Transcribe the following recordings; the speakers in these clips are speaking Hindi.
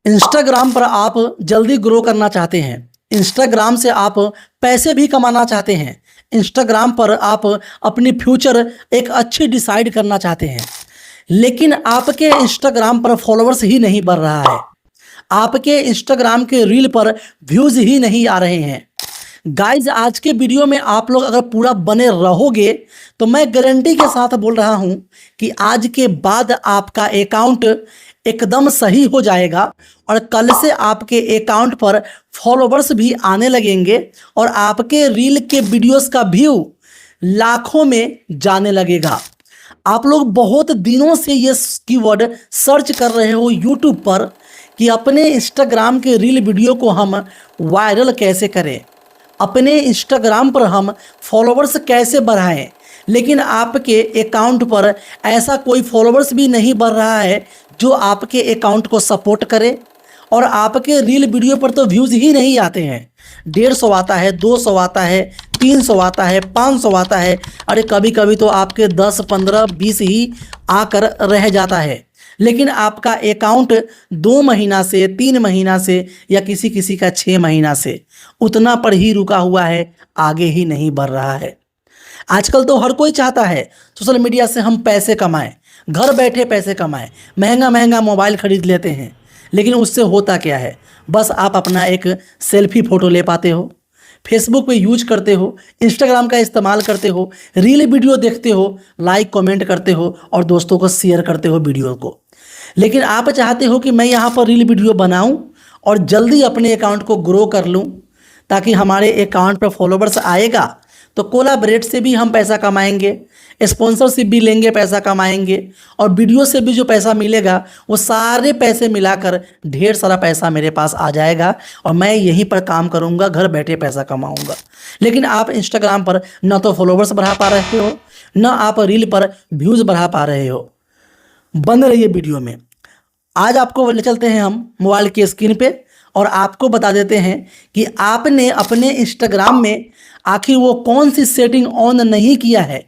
इंस्टाग्राम पर आप जल्दी ग्रो करना चाहते हैं। इंस्टाग्राम से आप पैसे भी कमाना चाहते हैं। इंस्टाग्राम पर आप अपनी फ्यूचर एक अच्छी डिसाइड करना चाहते हैं, लेकिन आपके इंस्टाग्राम पर फॉलोअर्स ही नहीं बढ़ रहा है। आपके इंस्टाग्राम के रील पर व्यूज़ ही नहीं आ रहे हैं। गाइज, आज के वीडियो में आप लोग अगर पूरा बने रहोगे तो मैं गारंटी के साथ बोल रहा हूं कि आज के बाद आपका अकाउंट एकदम सही हो जाएगा और कल से आपके अकाउंट पर फॉलोवर्स भी आने लगेंगे और आपके रील के वीडियोस का व्यू लाखों में जाने लगेगा। आप लोग बहुत दिनों से ये कीवर्ड सर्च कर रहे हो यूट्यूब पर कि अपने इंस्टाग्राम के रील वीडियो को हम वायरल कैसे करें, अपने इंस्टाग्राम पर हम फॉलोवर्स कैसे बढ़ाएं, लेकिन आपके अकाउंट पर ऐसा कोई फॉलोवर्स भी नहीं बढ़ रहा है जो आपके अकाउंट को सपोर्ट करे और आपके रील वीडियो पर तो व्यूज़ ही नहीं आते हैं। 150 आता है, 200 आता है, 300 आता है, 500 आता है, अरे कभी कभी तो आपके 10, 15, 20 ही आकर रह जाता है। लेकिन आपका अकाउंट 2 महीना से, 3 महीना से या किसी किसी का 6 महीना से उतना पर ही रुका हुआ है, आगे ही नहीं बढ़ रहा है। आजकल तो हर कोई चाहता है सोशल मीडिया से हम पैसे कमाएं, घर बैठे पैसे कमाएं, महंगा महंगा मोबाइल खरीद लेते हैं, लेकिन उससे होता क्या है? बस आप अपना एक सेल्फी फ़ोटो ले पाते हो, फेसबुक पे यूज करते हो, इंस्टाग्राम का इस्तेमाल करते हो, रील वीडियो देखते हो, लाइक कमेंट करते हो और दोस्तों को शेयर करते हो वीडियो को। लेकिन आप चाहते हो कि मैं यहाँ पर रील वीडियो बनाऊँ और जल्दी अपने अकाउंट को ग्रो कर लूँ ताकि हमारे अकाउंट पर फॉलोवर्स आएगा तो कोलाबरेट से भी हम पैसा कमाएंगे, स्पॉन्सरशिप भी लेंगे, पैसा कमाएंगे और वीडियो से भी जो पैसा मिलेगा वो सारे पैसे मिलाकर ढेर सारा पैसा मेरे पास आ जाएगा और मैं यहीं पर काम करूंगा, घर बैठे पैसा कमाऊंगा। लेकिन आप इंस्टाग्राम पर न तो फॉलोवर्स बढ़ा पा रहे हो, न आप रील पर व्यूज़ बढ़ा पा रहे हो। बंद रहिए वीडियो में। आज आपको ले चलते हैं हम मोबाइल की स्क्रीन पे और आपको बता देते हैं कि आपने अपने इंस्टाग्राम में आखिर वो कौन सी सेटिंग ऑन नहीं किया है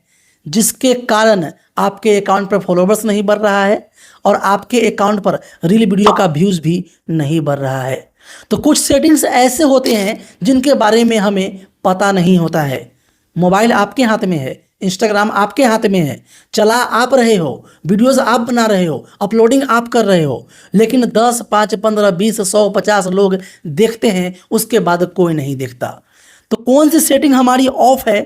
जिसके कारण आपके अकाउंट पर फॉलोवर्स नहीं बढ़ रहा है और आपके अकाउंट पर रील वीडियो का व्यूज़ भी नहीं बढ़ रहा है। तो कुछ सेटिंग्स ऐसे होते हैं जिनके बारे में हमें पता नहीं होता है। मोबाइल आपके हाथ में है, इंस्टाग्राम आपके हाथ में है, चला आप रहे हो, वीडियोस आप बना रहे हो, अपलोडिंग आप कर रहे हो, लेकिन 10, 5, 15, 20, 100, 50 लोग देखते हैं, उसके बाद कोई नहीं देखता। तो कौन सी सेटिंग हमारी ऑफ है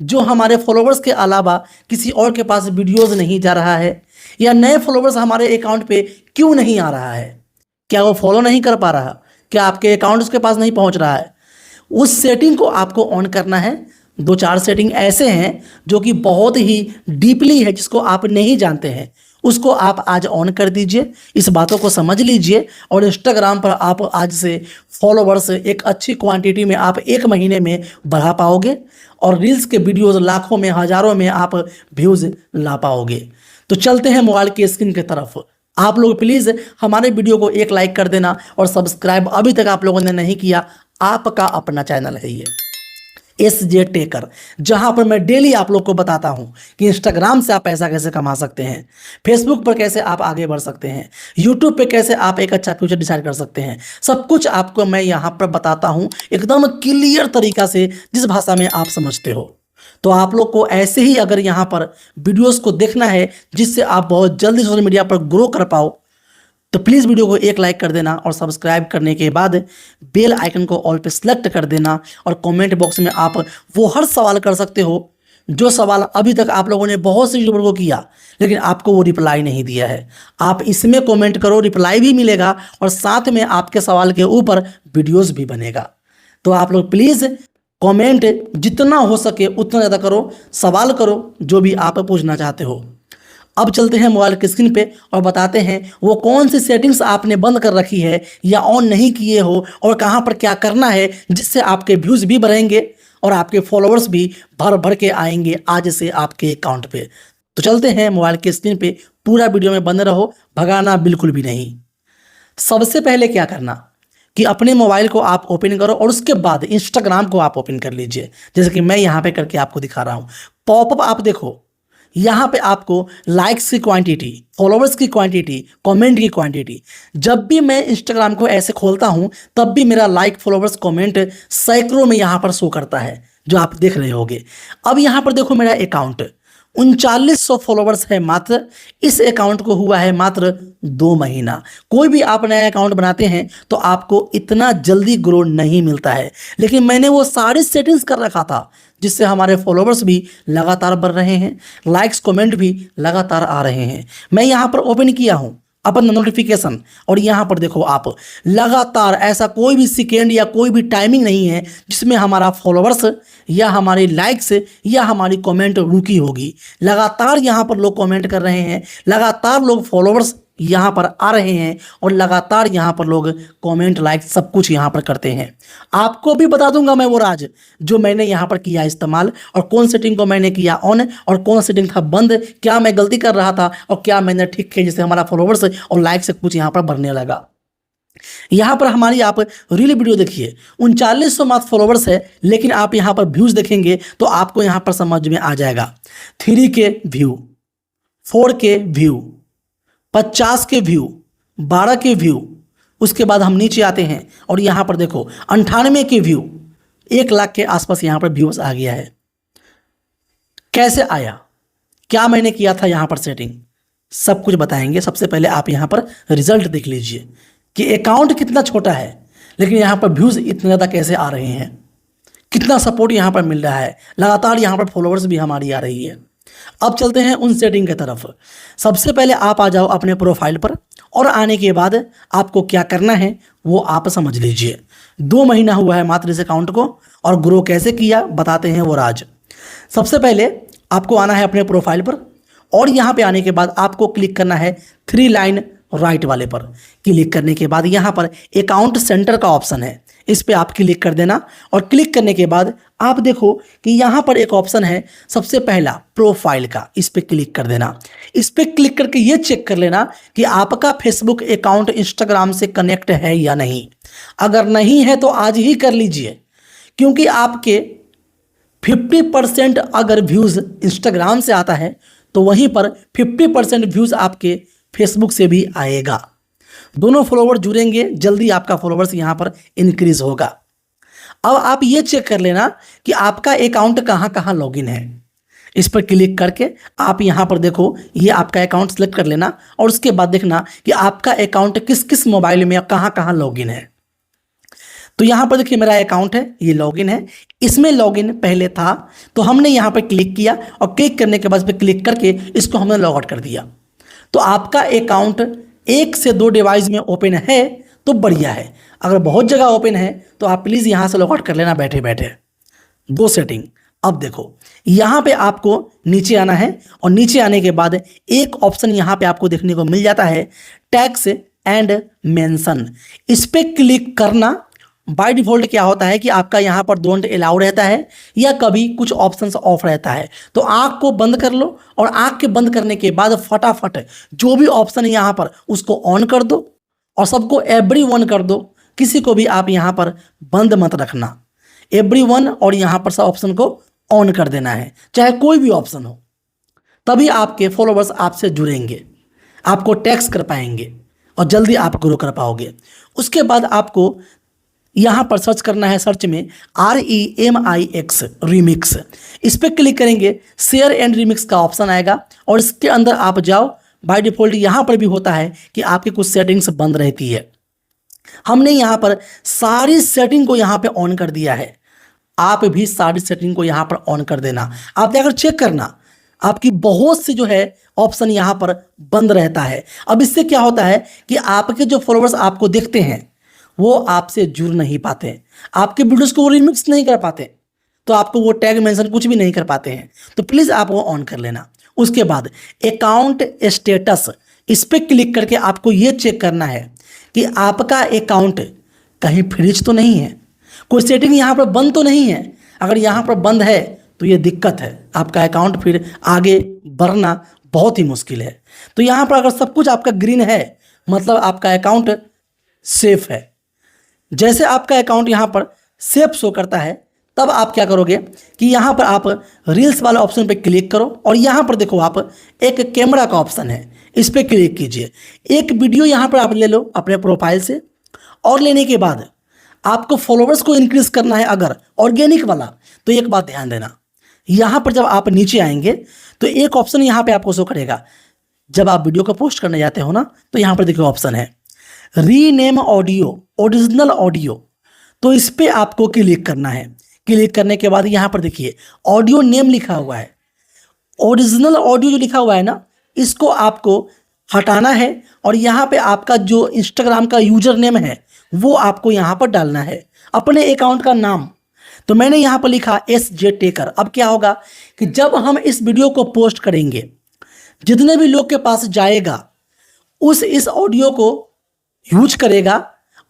जो हमारे फॉलोवर्स के अलावा किसी और के पास वीडियोस नहीं जा रहा है, या नए फॉलोवर्स हमारे अकाउंट पे क्यों नहीं आ रहा है? क्या वो फॉलो नहीं कर पा रहा? क्या आपके अकाउंट उसके पास नहीं पहुंच रहा है? उस सेटिंग को आपको ऑन करना है। 2-4 सेटिंग ऐसे हैं जो कि बहुत ही डीपली है, जिसको आप नहीं जानते हैं, उसको आप आज ऑन कर दीजिए। इस बातों को समझ लीजिए और इंस्टाग्राम पर आप आज से फॉलोवर्स एक अच्छी क्वांटिटी में आप 1 महीने में बढ़ा पाओगे और रील्स के वीडियोस लाखों में, हज़ारों में आप व्यूज़ ला पाओगे। तो चलते हैं मोबाइल की स्क्रीन की तरफ। आप लोग प्लीज़ हमारे वीडियो को एक लाइक कर देना और सब्सक्राइब अभी तक आप लोगों ने नहीं किया। आपका अपना चैनल है ये SJ टेकर, जहां पर मैं डेली आप लोग को बताता हूं कि इंस्टाग्राम से आप पैसा कैसे कमा सकते हैं, फेसबुक पर कैसे आप आगे बढ़ सकते हैं, यूट्यूब पे कैसे आप एक अच्छा फ्यूचर डिसाइड कर सकते हैं। सब कुछ आपको मैं यहां पर बताता हूं एकदम क्लियर तरीका से, जिस भाषा में आप समझते हो। तो आप लोग को ऐसे ही अगर यहाँ पर वीडियोस को देखना है जिससे आप बहुत जल्दी सोशल मीडिया पर ग्रो कर पाओ, तो प्लीज़ वीडियो को एक लाइक कर देना और सब्सक्राइब करने के बाद बेल आइकन को ऑल पे सेलेक्ट कर देना और कमेंट बॉक्स में आप वो हर सवाल कर सकते हो जो सवाल अभी तक आप लोगों ने बहुत से यूट्यूबर को किया लेकिन आपको वो रिप्लाई नहीं दिया है। आप इसमें कमेंट करो, रिप्लाई भी मिलेगा और साथ में आपके सवाल के ऊपर वीडियोज़ भी बनेगा। तो आप लोग प्लीज़ कमेंट जितना हो सके उतना ज़्यादा करो, सवाल करो जो भी आप पूछना चाहते हो। अब चलते हैं मोबाइल की स्क्रीन पे और बताते हैं वो कौन सी सेटिंग्स आपने बंद कर रखी है या ऑन नहीं किए हो और कहां पर क्या करना है जिससे आपके व्यूज़ भी बढ़ेंगे और आपके फॉलोअर्स भी भर भर के आएंगे आज से आपके अकाउंट पे। तो चलते हैं मोबाइल की स्क्रीन पे, पूरा वीडियो में बंद रहो, भगाना बिल्कुल भी नहीं। सबसे पहले क्या करना कि अपने मोबाइल को आप ओपन करो और उसके बाद इंस्टाग्राम को आप ओपन कर लीजिए, जैसे कि मैं यहाँ पे करके आपको दिखा रहा हूँ। पॉपअप आप देखो, यहाँ पे आपको लाइक्स की क्वांटिटी, फॉलोवर्स की क्वांटिटी, कमेंट की क्वांटिटी, जब भी मैं इंस्टाग्राम को ऐसे खोलता हूँ तब भी मेरा लाइक, फॉलोवर्स, कमेंट सैकड़ों में यहाँ पर शो करता है, जो आप देख रहे होगे। अब यहाँ पर देखो मेरा अकाउंट 3900 फॉलोवर्स है मात्र। इस अकाउंट को हुआ है मात्र 2 महीना। कोई भी आप नया अकाउंट बनाते हैं तो आपको इतना जल्दी ग्रो नहीं मिलता है, लेकिन मैंने वो सारी सेटिंग्स कर रखा था जिससे हमारे फॉलोवर्स भी लगातार बढ़ रहे हैं, लाइक्स कमेंट भी लगातार आ रहे हैं। मैं यहाँ पर ओपन किया हूँ अपन नोटिफिकेशन, और यहाँ पर देखो आप लगातार ऐसा कोई भी सेकेंड या कोई भी टाइमिंग नहीं है जिसमें हमारा फॉलोवर्स या हमारी लाइक्स या हमारी कमेंट रुकी होगी। लगातार यहाँ पर लोग कमेंट कर रहे हैं, लगातार लोग फॉलोवर्स यहाँ पर आ रहे हैं, और लगातार यहाँ पर लोग कमेंट, लाइक सब कुछ यहाँ पर करते हैं। आपको भी बता दूंगा मैं वो राज जो मैंने यहाँ पर किया इस्तेमाल, और कौन सेटिंग को मैंने किया ऑन और कौन सेटिंग था बंद, क्या मैं गलती कर रहा था और क्या मैंने ठीक किया जिससे हमारा फॉलोवर्स और लाइक से कुछ यहाँ पर बढ़ने लगा। यहाँ पर हमारी आप रील वीडियो देखिए, 3900 मात्र फॉलोवर्स है, लेकिन आप यहाँ पर व्यूज़ देखेंगे तो आपको यहाँ पर समझ में आ जाएगा। 3K व्यू, 4K व्यू, 50 के व्यू, 12 के व्यू। उसके बाद हम नीचे आते हैं और यहाँ पर देखो 98 के व्यू, 1 लाख के आसपास यहाँ पर व्यूज आ गया है। कैसे आया, क्या मैंने किया था यहाँ पर सेटिंग, सब कुछ बताएंगे। सबसे पहले आप यहाँ पर रिजल्ट देख लीजिए कि अकाउंट कितना छोटा है लेकिन यहाँ पर व्यूज़ इतने ज़्यादा कैसे आ रहे हैं, कितना सपोर्ट यहाँ पर मिल रहा है, लगातार यहाँ पर फॉलोवर्स भी हमारी आ रही है। अब चलते हैं उन सेटिंग की तरफ। सबसे पहले आप आ जाओ अपने प्रोफाइल पर, और आने के बाद आपको क्या करना है वो आप समझ लीजिए। 2 महीना हुआ है मात्र इस अकाउंट को, और ग्रो कैसे किया बताते हैं वो राज। सबसे पहले आपको आना है अपने प्रोफाइल पर, और यहाँ पे आने के बाद आपको क्लिक करना है 3 लाइन राइट वाले पर। क्लिक करने के बाद यहाँ पर अकाउंट सेंटर का ऑप्शन है, इस पर आप क्लिक कर देना। और क्लिक करने के बाद आप देखो कि यहाँ पर एक ऑप्शन है सबसे पहला प्रोफाइल का, इस पर क्लिक कर देना। इस पर क्लिक करके ये चेक कर लेना कि आपका फेसबुक अकाउंट इंस्टाग्राम से कनेक्ट है या नहीं। अगर नहीं है तो आज ही कर लीजिए, क्योंकि आपके 50% अगर व्यूज़ इंस्टाग्राम से आता है तो वहीं पर 50% व्यूज़ आपके फेसबुक से भी आएगा। दोनों फॉलोवर जुड़ेंगे, जल्दी आपका फॉलोवर्स यहाँ पर इंक्रीज होगा। अब आप ये चेक कर लेना कि आपका अकाउंट कहाँ कहाँ लॉगिन है। इस पर क्लिक करके आप यहाँ पर देखो, ये आपका अकाउंट सेलेक्ट कर लेना, और उसके बाद देखना कि आपका अकाउंट किस किस मोबाइल में कहाँ कहाँ लॉगिन है। तो यहाँ पर देखिए मेरा अकाउंट है, ये लॉगिन है। इसमें लॉगिन पहले था तो हमने यहाँ पर क्लिक किया, और क्लिक करने के बाद इस पर क्लिक करके इसको हमने लॉग आउट कर दिया। तो आपका अकाउंट 1 से 2 डिवाइस में ओपन है तो बढ़िया है। अगर बहुत जगह ओपन है तो आप प्लीज़ यहाँ से लॉग आउट कर लेना बैठे बैठे। 2 सेटिंग। अब देखो यहाँ पे आपको नीचे आना है, और नीचे आने के बाद एक ऑप्शन यहाँ पे आपको देखने को मिल जाता है, टैग्स एंड मेंशन। इस पर क्लिक करना। बाय डिफ़ॉल्ट क्या होता है कि आपका यहाँ पर डोंट अलाउ रहता है, या कभी कुछ ऑप्शंस ऑफ रहता है। तो आँख को बंद कर लो, और आँख के बंद करने के बाद फटाफट जो भी ऑप्शन यहाँ पर उसको ऑन कर दो, और सबको एवरीवन कर दो। किसी को भी आप यहाँ पर बंद मत रखना, एवरीवन और यहाँ पर सब ऑप्शन को ऑन कर देना है, चाहे कोई भी ऑप्शन हो। तभी आपके फॉलोवर्स आपसे जुड़ेंगे, आपको टैग्स कर पाएंगे, और जल्दी आप ग्रो कर पाओगे। उसके बाद आपको यहाँ पर सर्च करना है, सर्च में REMIX रीमिक्स। इस पर क्लिक करेंगे, शेयर एंड रीमिक्स का ऑप्शन आएगा, और इसके अंदर आप जाओ। बाय डिफ़ॉल्ट यहाँ पर भी होता है कि आपकी कुछ सेटिंग्स बंद रहती है। हमने यहाँ पर सारी सेटिंग को यहाँ पे ऑन कर दिया है। आप भी सारी सेटिंग को यहाँ पर ऑन कर देना। आप जाकर चेक करना, आपकी बहुत सी जो है ऑप्शन यहाँ पर बंद रहता है। अब इससे क्या होता है कि आपके जो फॉलोवर्स आपको देखते हैं वो आपसे जुड़ नहीं पाते, आपके वीडियोस को वो रिमिक्स नहीं कर पाते, तो आपको वो टैग मेंशन कुछ भी नहीं कर पाते हैं। तो प्लीज़ आप वो ऑन कर लेना। उसके बाद अकाउंट स्टेटस, इस पर क्लिक करके आपको ये चेक करना है कि आपका अकाउंट कहीं फ्रीज तो नहीं है, कोई सेटिंग यहाँ पर बंद तो नहीं है। अगर यहाँ पर बंद है तो ये दिक्कत है, आपका अकाउंट फिर आगे बढ़ना बहुत ही मुश्किल है। तो यहाँ पर अगर सब कुछ आपका ग्रीन है मतलब आपका अकाउंट सेफ है। जैसे आपका अकाउंट यहाँ पर सेफ शो करता है, तब आप क्या करोगे कि यहाँ पर आप रील्स वाले ऑप्शन पे क्लिक करो और यहाँ पर देखो आप एक कैमरा का ऑप्शन है, इस पर क्लिक कीजिए। एक वीडियो यहाँ पर आप ले लो अपने प्रोफाइल से, और लेने के बाद आपको फॉलोवर्स को इंक्रीज करना है अगर ऑर्गेनिक वाला, तो एक बात ध्यान देना, यहाँ पर जब आप नीचे आएंगे तो एक ऑप्शन यहाँ पे आपको शो करेगा। जब आप वीडियो को पोस्ट करने जाते हो ना, तो यहाँ पर देखिए ऑप्शन है रीनेम ऑडियो, ओरिजिनल ऑडियो, तो इस पर आपको क्लिक करना है। क्लिक करने के बाद यहाँ पर देखिए ऑडियो नेम लिखा हुआ है, ओरिजिनल ऑडियो जो लिखा हुआ है ना, इसको आपको हटाना है और यहाँ पे आपका जो इंस्टाग्राम का यूजर नेम है वो आपको यहाँ पर डालना है, अपने अकाउंट का नाम। तो मैंने यहाँ पर लिखा SJ टेकर। अब क्या होगा कि जब हम इस वीडियो को पोस्ट करेंगे, जितने भी लोग के पास जाएगा इस ऑडियो को यूज करेगा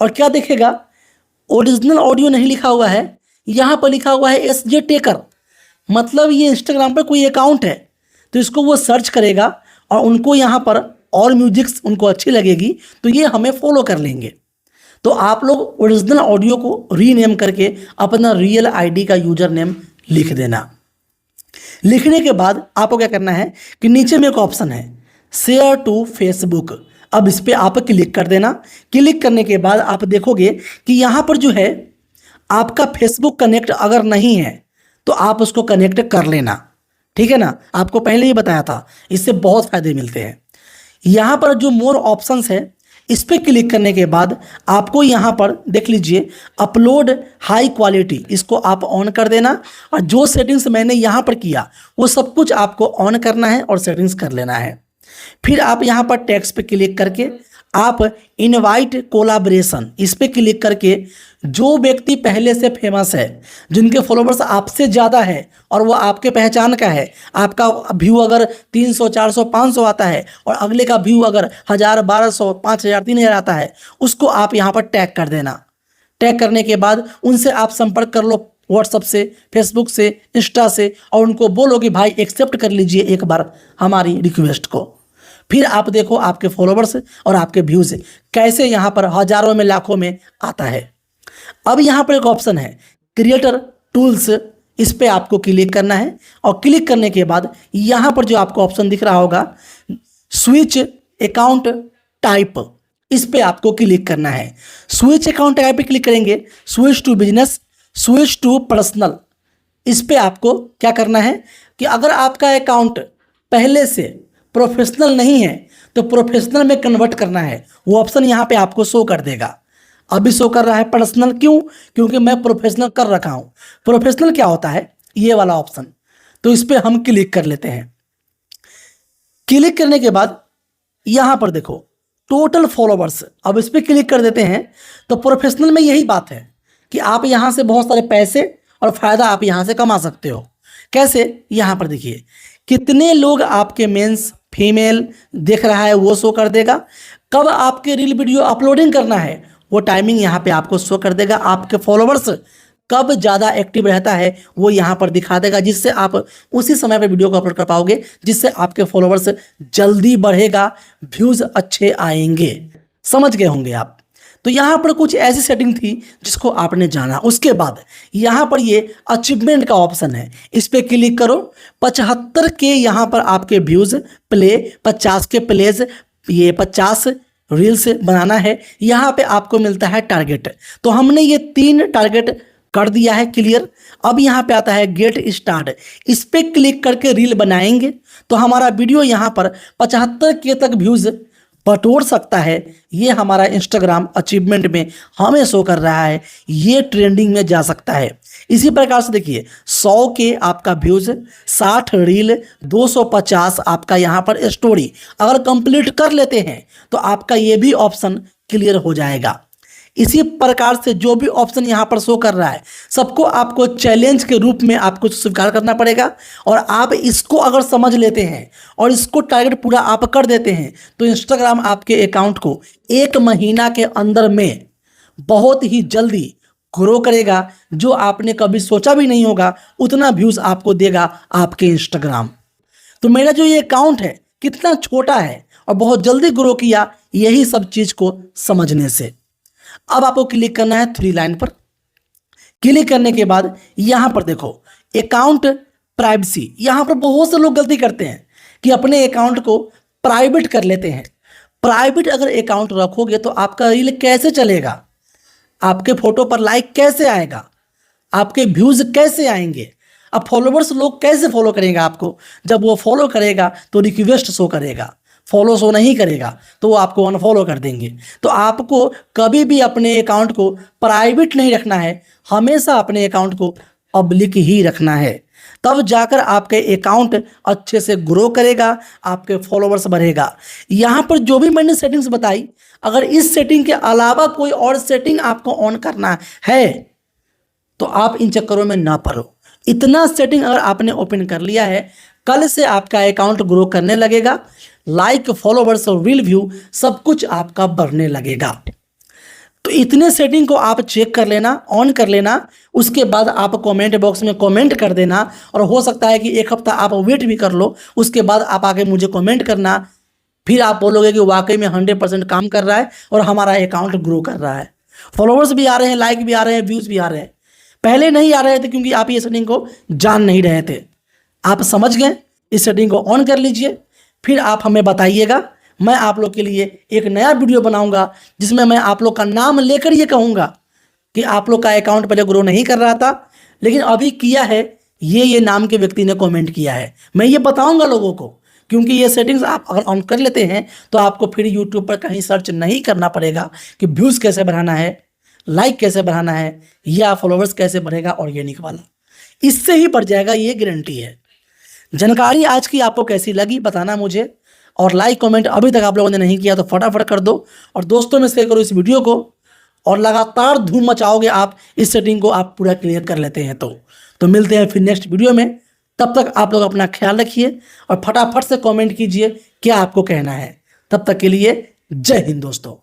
और क्या देखेगा, ओरिजिनल ऑडियो नहीं लिखा हुआ है, यहाँ पर लिखा हुआ है SJ टेकर, मतलब ये इंस्टाग्राम पर कोई अकाउंट है। तो इसको वो सर्च करेगा और उनको यहाँ पर और म्यूजिक्स उनको अच्छी लगेगी तो ये हमें फॉलो कर लेंगे। तो आप लोग ओरिजिनल ऑडियो को रीनेम करके अपना रियल आईडी का यूजर नेम लिख देना। लिखने के बाद आपको क्या करना है कि नीचे में एक ऑप्शन है शेयर टू फेसबुक, अब इस पर आप क्लिक कर देना। क्लिक करने के बाद आप देखोगे कि यहाँ पर जो है आपका फेसबुक कनेक्ट अगर नहीं है तो आप उसको कनेक्ट कर लेना, ठीक है ना। आपको पहले ही बताया था, इससे बहुत फ़ायदे मिलते हैं। यहाँ पर जो मोर ऑप्शंस है इस पर क्लिक करने के बाद आपको यहाँ पर देख लीजिए अपलोड हाई क्वालिटी, इसको आप ऑन कर देना और जो सेटिंग्स मैंने यहाँ पर किया वो सब कुछ आपको ऑन करना है और सेटिंग्स कर लेना है। फिर आप यहाँ पर टेक्स्ट पे क्लिक करके आप इनवाइट कोलाब्रेशन, इस पे क्लिक करके जो व्यक्ति पहले से फेमस है, जिनके फॉलोवर्स आपसे ज़्यादा है और वो आपके पहचान का है, आपका व्यू अगर 300 400 500 आता है और अगले का व्यू अगर 1000 1200 5000 3000 आता है, उसको आप यहाँ पर टैग कर देना। टैग करने के बाद उनसे आप संपर्क कर लो व्हाट्सअप से, फेसबुक से, इंस्टा से, और उनको बोलो कि भाई एक्सेप्ट कर लीजिए एक बार हमारी रिक्वेस्ट को। फिर आप देखो आपके फॉलोवर्स और आपके व्यूज़ कैसे यहाँ पर हज़ारों में लाखों में आता है। अब यहाँ पर एक ऑप्शन है क्रिएटर टूल्स, इस पे आपको क्लिक करना है और क्लिक करने के बाद यहाँ पर जो आपको ऑप्शन दिख रहा होगा स्विच अकाउंट टाइप, इस पे आपको क्लिक करना है। स्विच अकाउंट टाइप पे क्लिक करेंगे, switch to business, switch to personal, इस पे आपको क्या करना है कि अगर आपका अकाउंट पहले से प्रोफेशनल नहीं है तो प्रोफेशनल में कन्वर्ट करना है, वो ऑप्शन यहाँ पे आपको शो कर देगा। अभी शो कर रहा है पर्सनल, क्यों? क्योंकि मैं प्रोफेशनल कर रखा हूँ। प्रोफेशनल क्या होता है, ये वाला ऑप्शन, तो इस पर हम क्लिक कर लेते हैं। क्लिक करने के बाद यहाँ पर देखो टोटल फॉलोवर्स, अब इस पर क्लिक कर देते हैं। तो प्रोफेशनल में यही बात है कि आप यहाँ से बहुत सारे पैसे और फ़ायदा आप यहाँ से कमा सकते हो। कैसे? यहाँ पर देखिए कितने लोग आपके मेंस फीमेल देख रहा है वो शो कर देगा, कब आपके रील वीडियो अपलोडिंग करना है वो टाइमिंग यहाँ पे आपको शो कर देगा, आपके फॉलोवर्स कब ज़्यादा एक्टिव रहता है वो यहाँ पर दिखा देगा, जिससे आप उसी समय पे वीडियो को अपलोड कर पाओगे, जिससे आपके फॉलोवर्स जल्दी बढ़ेगा, व्यूज़ अच्छे आएंगे। समझ गए होंगे आप। तो यहाँ पर कुछ ऐसी सेटिंग थी जिसको आपने जाना। उसके बाद यहाँ पर ये अचीवमेंट का ऑप्शन है, इस पर क्लिक करो। 75 के यहाँ पर आपके व्यूज़ प्ले, 50 के प्लेज, ये 50 रील्स बनाना है, यहाँ पे आपको मिलता है टारगेट। तो हमने ये 3 टारगेट कर दिया है क्लियर। अब यहाँ पे आता है गेट स्टार्ट, इस पर क्लिक करके रील बनाएंगे तो हमारा वीडियो यहाँ पर 75 के तक व्यूज़ बटोर सकता है। ये हमारा इंस्टाग्राम अचीवमेंट में हमें शो कर रहा है, ये ट्रेंडिंग में जा सकता है। इसी प्रकार से देखिए 100 के आपका व्यूज़, 60 रील, 250 आपका यहाँ पर स्टोरी अगर कंप्लीट कर लेते हैं तो आपका ये भी ऑप्शन क्लियर हो जाएगा। इसी प्रकार से जो भी ऑप्शन यहाँ पर शो कर रहा है सबको आपको चैलेंज के रूप में आपको स्वीकार करना पड़ेगा, और आप इसको अगर समझ लेते हैं और इसको टारगेट पूरा आप कर देते हैं तो इंस्टाग्राम आपके अकाउंट को 1 महीना के अंदर में बहुत ही जल्दी ग्रो करेगा, जो आपने कभी सोचा भी नहीं होगा उतना व्यूज़ आपको देगा आपके इंस्टाग्राम। तो मेरा जो ये अकाउंट है कितना छोटा है और बहुत जल्दी ग्रो किया, यही सब चीज़ को समझने से। अब आपको क्लिक करना है 3 लाइन पर। क्लिक करने के बाद यहाँ पर देखो अकाउंट प्राइवेसी, यहाँ पर बहुत से लोग गलती करते हैं कि अपने अकाउंट को प्राइवेट कर लेते हैं। प्राइवेट अगर अकाउंट रखोगे तो आपका रील कैसे चलेगा, आपके फोटो पर लाइक कैसे आएगा, आपके व्यूज कैसे आएंगे, अब फॉलोवर्स लोग कैसे फॉलो करेंगे आपको। जब वो फॉलो करेगा तो रिक्वेस्ट शो करेगा, फॉलो शो नहीं करेगा तो वो आपको अनफॉलो कर देंगे। तो आपको कभी भी अपने अकाउंट को प्राइवेट नहीं रखना है, हमेशा अपने अकाउंट को पब्लिक ही रखना है, तब जाकर आपके अकाउंट अच्छे से ग्रो करेगा, आपके फॉलोवर्स बढ़ेगा। यहाँ पर जो भी मैंने सेटिंग्स बताई, अगर इस सेटिंग के अलावा कोई और सेटिंग आपको ऑन करना है तो आप इन चक्करों में ना पड़ो। इतना सेटिंग अगर आपने ओपन कर लिया है, कल से आपका अकाउंट ग्रो करने लगेगा, लाइक, फॉलोवर्स और रील व्यू सब कुछ आपका बढ़ने लगेगा। तो इतने सेटिंग को आप चेक कर लेना, ऑन कर लेना, उसके बाद आप कमेंट बॉक्स में कमेंट कर देना, और हो सकता है कि एक हफ्ता आप वेट भी कर लो, उसके बाद आप आके मुझे कमेंट करना, फिर आप बोलोगे कि वाकई में 100% काम कर रहा है और हमारा अकाउंट ग्रो कर रहा है, फॉलोवर्स भी आ रहे हैं, लाइक भी आ रहे हैं, व्यूज़ भी आ रहे हैं। पहले नहीं आ रहे थे क्योंकि आप ये सेटिंग को जान नहीं रहे थे। आप समझ गए, इस सेटिंग को ऑन कर लीजिए, फिर आप हमें बताइएगा। मैं आप लोग के लिए एक नया वीडियो बनाऊंगा जिसमें मैं आप लोग का नाम लेकर ये कहूँगा कि आप लोग का अकाउंट पहले ग्रो नहीं कर रहा था लेकिन अभी किया है, ये नाम के व्यक्ति ने कमेंट किया है। मैं ये बताऊंगा लोगों को, क्योंकि ये सेटिंग्स आप अगर ऑन कर लेते हैं तो आपको फिर यूट्यूब पर कहीं सर्च नहीं करना पड़ेगा कि व्यूज़ कैसे बढ़ाना है, लाइक कैसे बढ़ाना है, या फॉलोवर्स कैसे बढ़ेगा ऑर्गेनिक वाला, इससे ही बढ़ जाएगा, ये गारंटी है। जानकारी आज की आपको कैसी लगी बताना मुझे, और लाइक कमेंट अभी तक आप लोगों ने नहीं किया तो फटाफट कर दो, और दोस्तों में शेयर करो इस वीडियो को, और लगातार धूम मचाओगे आप इस सेटिंग को आप पूरा क्लियर कर लेते हैं तो मिलते हैं फिर नेक्स्ट वीडियो में। तब तक आप लोग अपना ख्याल रखिए और फटाफट से कमेंट कीजिए क्या आपको कहना है। तब तक के लिए जय हिंद दोस्तों।